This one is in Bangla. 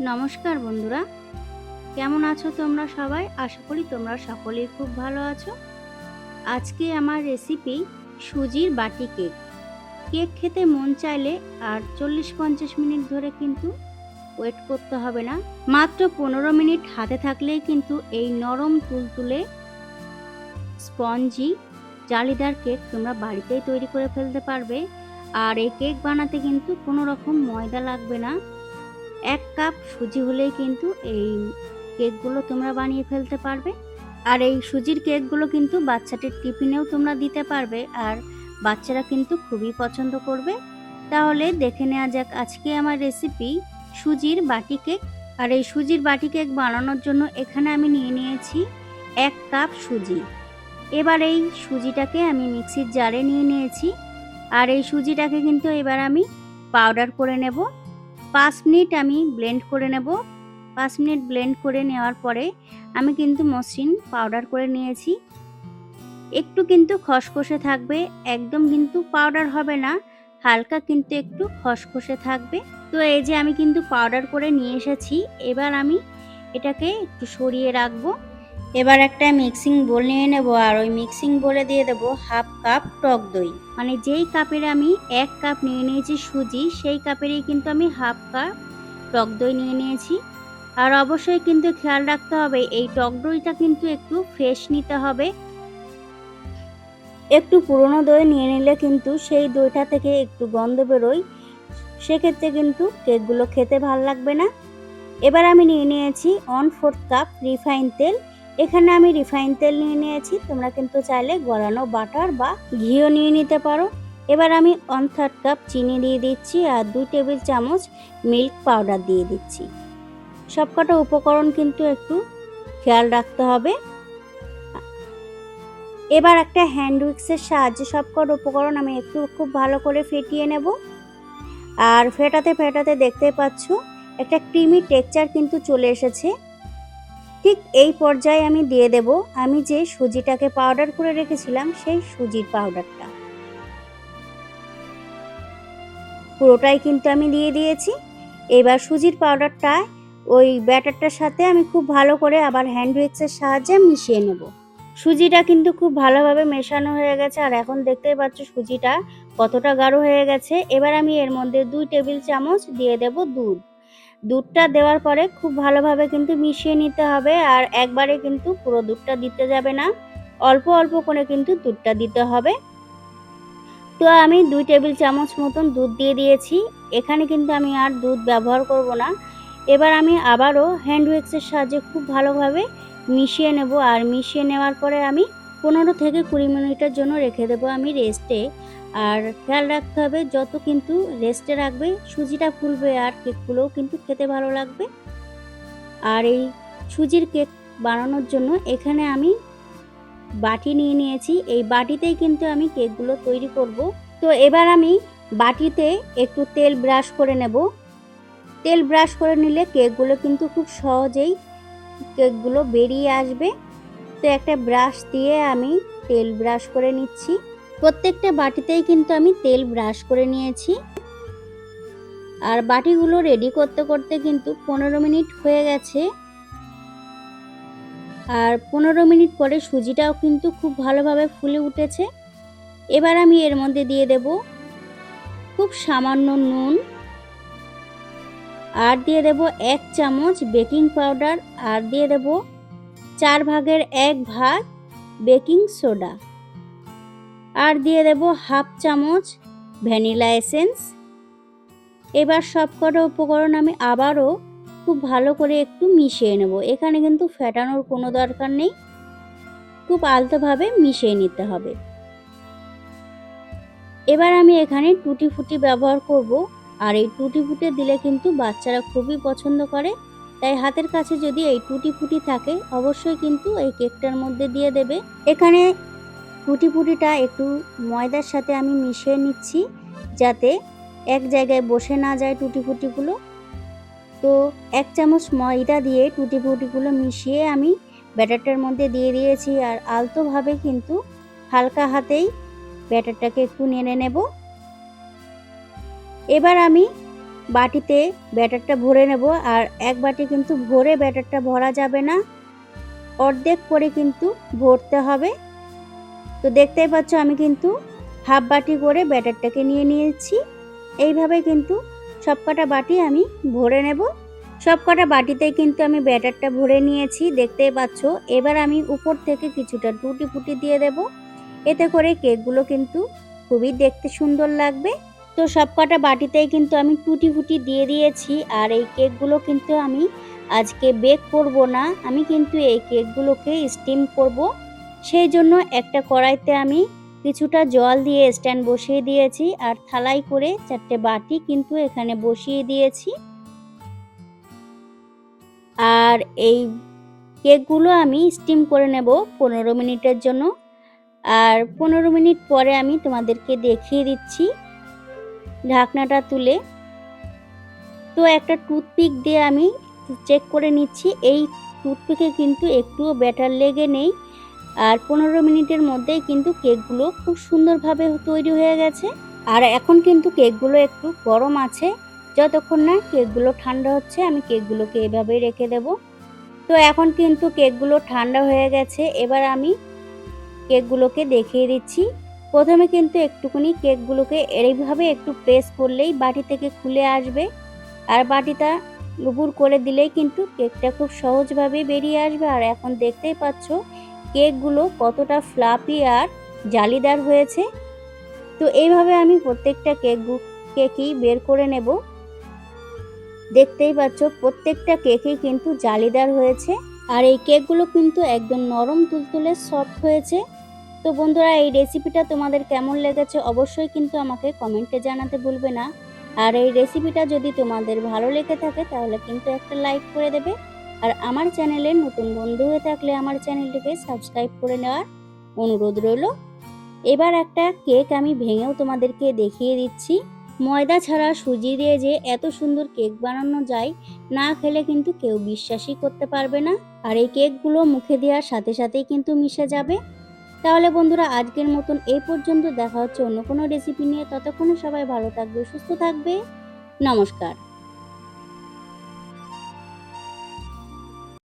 নমস্কার বন্ধুরা, কেমন আছো তোমরা সবাই? আশা করি তোমরা সকলেই খুব ভালো আছো। আজকে আমার রেসিপি সুজির বাটি কেক। কেক খেতে মন চাইলে আর 40-50 মিনিট ধরে কিন্তু ওয়েট করতে হবে না। মাত্র 15 মিনিট হাতে থাকলেই কিন্তু এই নরম তুলতুলে স্পঞ্জি জালিদার কেক তোমরা বাড়িতেই তৈরি করে ফেলতে পারবে। আর এই কেক বানাতে কিন্তু কোনো রকম ময়দা লাগবে না। 1 কাপ সুজি হলেই কিন্তু এই কেকগুলো তোমরা বানিয়ে ফেলতে পারবে। আর এই সুজির কেকগুলো কিন্তু বাচ্চাদের টিফিনেও তোমরা দিতে পারবে, আর বাচ্চারা কিন্তু খুবই পছন্দ করবে। তাহলে দেখে নেওয়া যাক আজকে আমার রেসিপি সুজির বাটি কেক। আর এই সুজির বাটি কেক বানানোর জন্য এখানে আমি নিয়ে নিয়েছি 1 কাপ সুজি। এবার এই সুজিটাকে আমি মিক্সির জারে নিয়ে নিয়েছি। আর এই সুজিটাকে কিন্তু এবার আমি পাউডার করে নেব। 5 মিনিট আমি ব্লেন্ড করে নেব। 5 মিনিট ব্লেন্ড করে নেওয়ার পরে আমি কিন্তু মসৃণ পাউডার করে নিয়েছি। একটু কিন্তু খসখসে থাকবে, একদম কিন্তু পাউডার হবে না, হালকা কিন্তু একটু খসখসে থাকবে। তো এই যে আমি কিন্তু পাউডার করে নিয়ে এসেছি। এবার আমি এটাকে একটু সরিয়ে রাখবো। এবার একটা মিক্সিং বোল নিয়ে নেব, আর ওই মিক্সিং বোলে দিয়ে দেব 1/2 কাপ টক দই। মানে যেই কাপের আমি 1 কাপ নিয়ে নিয়েছি সুজি, সেই কাপেরই কিন্তু আমি 1/2 কাপ টক দই নিয়ে নিয়েছি। আর অবশ্যই কিন্তু খেয়াল রাখতে হবে এই টক দইটা কিন্তু একটু ফ্রেশ নিতে হবে। একটু পুরনো দই নিয়ে নিলে কিন্তু সেই দইটা থেকে একটু গন্ধ বেরোয়, সেক্ষেত্রে কিন্তু কেকগুলো খেতে ভাল লাগবে না। এবার আমি নিয়ে নিয়েছি 1/4 কাপ রিফাইন তেল। এখানে আমি রিফাইন তেল নিয়ে নিয়েছি, তোমরা কিন্তু চাইলে গলানো বাটার বা ঘিও নিয়ে নিতে পারো। এবার আমি 1/3 কাপ চিনি দিয়ে দিচ্ছি, আর 2 টেবিল চামচ মিল্ক পাউডার দিয়ে দিচ্ছি। সবকটা উপকরণ কিন্তু একটু খেয়াল রাখতে হবে। এবার একটা হ্যান্ড উইক্সের সাহায্যে সবকটা উপকরণ আমি একটু খুব ভালো করে ফেটিয়ে নেব। আর ফেটাতে ফেটাতে দেখতে পাচ্ছ একটা ক্রিমি টেক্সচার কিন্তু চলে এসেছে। ঠিক এই পর্যায়ে আমি দিয়ে দেব আমি যে সুজিটাকে পাউডার করে রেখেছিলাম সেই সুজির পাউডারটা। পুরোটাই কিন্তু আমি দিয়ে দিয়েছি। এবার সুজির পাউডারটা ওই ব্যাটারটার সাথে আমি খুব ভালো করে আবার হ্যান্ড উইক্সের সাহায্যে মিশিয়ে নেব। সুজিটা কিন্তু খুব ভালোভাবে মেশানো হয়ে গেছে, আর এখন দেখতেই পাচ্ছ সুজিটা কতটা গাঢ় হয়ে গেছে। এবার আমি এর মধ্যে 2 টেবিল চামচ দিয়ে দেব দুধ। দুধটা দেওয়ার পরে খুব ভালোভাবে কিন্তু মিশিয়ে নিতে হবে, আর একবারে কিন্তু পুরো দুধটা দিতে যাবে না, অল্প অল্প করে কিন্তু দুধটা দিতে হবে। তো আমি 2 টেবিল চামচ মতন দুধ দিয়ে দিয়েছি। এখানে কিন্তু আমি আর দুধ ব্যবহার করব না। এবার আমি আবারও হ্যান্ড উইক্সের সাহায্যে খুব ভালোভাবে মিশিয়ে নেব, আর মিশিয়ে নেওয়ার পরে আমি 15 থেকে 20 মিনিটের জন্য রেখে দেব আমি রেস্টে। আর খেয়াল রাখতে হবে যত কিন্তু রেস্টে রাখবে সুজিটা ফুলবে, আর কেকগুলোও কিন্তু খেতে ভালো লাগবে। আর এই সুজির কেক বানানোর জন্য এখানে আমি বাটি নিয়ে নিয়েছি। এই বাটিতেই কিন্তু আমি কেকগুলো তৈরি করব। তো এবার আমি বাটিতে একটু তেল ব্রাশ করে নেব। তেল ব্রাশ করে নিলে কেকগুলো কিন্তু খুব সহজেই কেকগুলো বেরিয়ে আসবে। তো একটা ব্রাশ দিয়ে আমি তেল ব্রাশ করে নিচ্ছি। প্রত্যেকটা বাটিতেই কিন্তু আমি তেল ব্রাশ করে নিয়েছি। আর বাটিগুলো রেডি করতে করতে কিন্তু 15 মিনিট হয়ে গেছে। আর 15 মিনিট পরে সুজিটাও কিন্তু খুব ভালোভাবে ফুলে উঠেছে। এবার আমি এর মধ্যে দিয়ে দেব খুব সামান্য নুন, আর দিয়ে দেব 1 চামচ বেকিং পাউডার, আর দিয়ে দেব 4 ভাগের 1 ভাগ বেকিং সোডা, আর দিয়ে দেব 1/2 চামচ ভ্যানিলা এসেন্স। এবার সবকটা উপকরণ আমি আবারও খুব ভালো করে একটু মিশিয়ে নেব। এখানে কিন্তু ফেটানোর কোনো দরকার নেই, খুব আলতোভাবে মিশিয়ে নিতে হবে। এবার আমি এখানে টুটি ফুটি ব্যবহার করব, আর এই টুটি ফুটি দিলে কিন্তু বাচ্চারা খুবই পছন্দ করে। তাই হাতের কাছে যদি এই টুটি ফুটি থাকে অবশ্যই কিন্তু এই কেকটার মধ্যে দিয়ে দেবে। এখানে টুটি ফুটিটা একটু ময়দার সাথে আমি মিশিয়ে নিচ্ছি, যাতে এক জায়গায় বসে না যায় টুটি ফুটিগুলো। তো 1 চামচ ময়দা দিয়ে টুটি ফুটিগুলো মিশিয়ে আমি ব্যাটারটার মধ্যে দিয়ে দিয়েছি, আর আলতোভাবে কিন্তু হালকা হাতেই ব্যাটারটাকে একটু নেড়ে নেব। এবার আমি বাটিতে ব্যাটারটা ভরে নেব। আর এক বাটি কিন্তু ভরে ব্যাটারটা ভরা যাবে না, অর্ধেক করে কিন্তু ভরতে হবে। তো দেখতেই পাচ্ছ আমি কিন্তু হাফ বাটি করে ব্যাটারটাকে নিয়ে নিয়েছি। এইভাবে কিন্তু সবকটা বাটি আমি ভরে নেব। সবকটা বাটিতে কিন্তু আমি ব্যাটারটা ভরে নিয়েছি, দেখতেই পাচ্ছ। এবার আমি উপর থেকে কিছুটা টুটি ফুটি দিয়ে দেব, এতে করে কেকগুলো কিন্তু খুবই দেখতে সুন্দর লাগবে। তো সবকটা বাটিতেই কিন্তু আমি টুটি ফুটি দিয়ে দিয়েছি। আর এই কেকগুলো কিন্তু আমি আজকে বেক করব না, আমি কিন্তু এই কেকগুলোকে স্টিম করব। সেই জন্য একটা কড়াইতে আমি কিছুটা জল দিয়ে স্ট্যান্ড বসিয়ে দিয়েছি, আর থালায় করে 4টে বাটি কিন্তু এখানে বসিয়ে দিয়েছি। আর এই কেকগুলো আমি স্টিম করে নেব 15 মিনিটের জন্য। আর 15 মিনিট পরে আমি তোমাদেরকে দেখিয়ে দিচ্ছি ঢাকনাটা তুলে। তো একটা টুথপিক দিয়ে আমি চেক করে নিচ্ছি, এই টুথপিকে কিন্তু একটুও ব্যাটার লেগে নেই। আর 15 মিনিটের মধ্যেই কিন্তু কেকগুলো খুব সুন্দরভাবে তৈরি হয়ে গেছে। আর এখন কিন্তু কেকগুলো একটু গরম আছে, যতক্ষণ না কেকগুলো ঠান্ডা হচ্ছে আমি কেকগুলোকে এভাবেই রেখে দেব। তো এখন কিন্তু কেকগুলো ঠান্ডা হয়ে গেছে, এবার আমি কেকগুলোকে দেখিয়ে দিচ্ছি। প্রথমে কিন্তু একটুখানি কেকগুলোকে এইভাবে একটু প্রেস করলেই বাটি থেকে খুলে আসবে, আর বাটিটা উপর করে দিলেই কিন্তু কেকটা খুব সহজভাবে বেরিয়ে আসবে। আর এখন দেখতেই পাচ্ছ কেকগুলো কতটা ফ্লাফি আর জালিদার হয়েছে। তো এইভাবে আমি প্রত্যেকটা কেকই বের করে নেব। দেখতেই পাচ্ছ প্রত্যেকটা কেকই কিন্তু জালিদার হয়েছে, আর এই কেকগুলো কিন্তু একদম নরম তুলতুলে সফট হয়েছে। তো বন্ধুরা, এই রেসিপিটা তোমাদের কেমন লেগেছে অবশ্যই কিন্তু আমাকে কমেন্টে জানাতে ভুলবে না। আর এই রেসিপিটা যদি তোমাদের ভালো লেগে থাকে তাহলে কিন্তু একটা লাইক করে দেবে। আর আমার চ্যানেলে নতুন বন্ধু হয়ে থাকলে আমার চ্যানেলটিকে সাবস্ক্রাইব করে নেওয়ার অনুরোধ রইল। এবার একটা কেক আমি ভেঙেও তোমাদেরকে দেখিয়ে দিচ্ছি। ময়দা ছাড়া সুজি দিয়ে যে এত সুন্দর কেক বানানো যায়, না খেলে কিন্তু কেউ বিশ্বাসই করতে পারবে না। আর এই কেকগুলো মুখে দেওয়ার সাথে সাথেই কিন্তু মিশে যাবে। তাহলে বন্ধুরা, আজকের মতন এই পর্যন্ত। দেখা হচ্ছে অন্য কোনো রেসিপি নিয়ে। ততক্ষণে সবাই ভালো থাকবে, সুস্থ থাকবে। নমস্কার।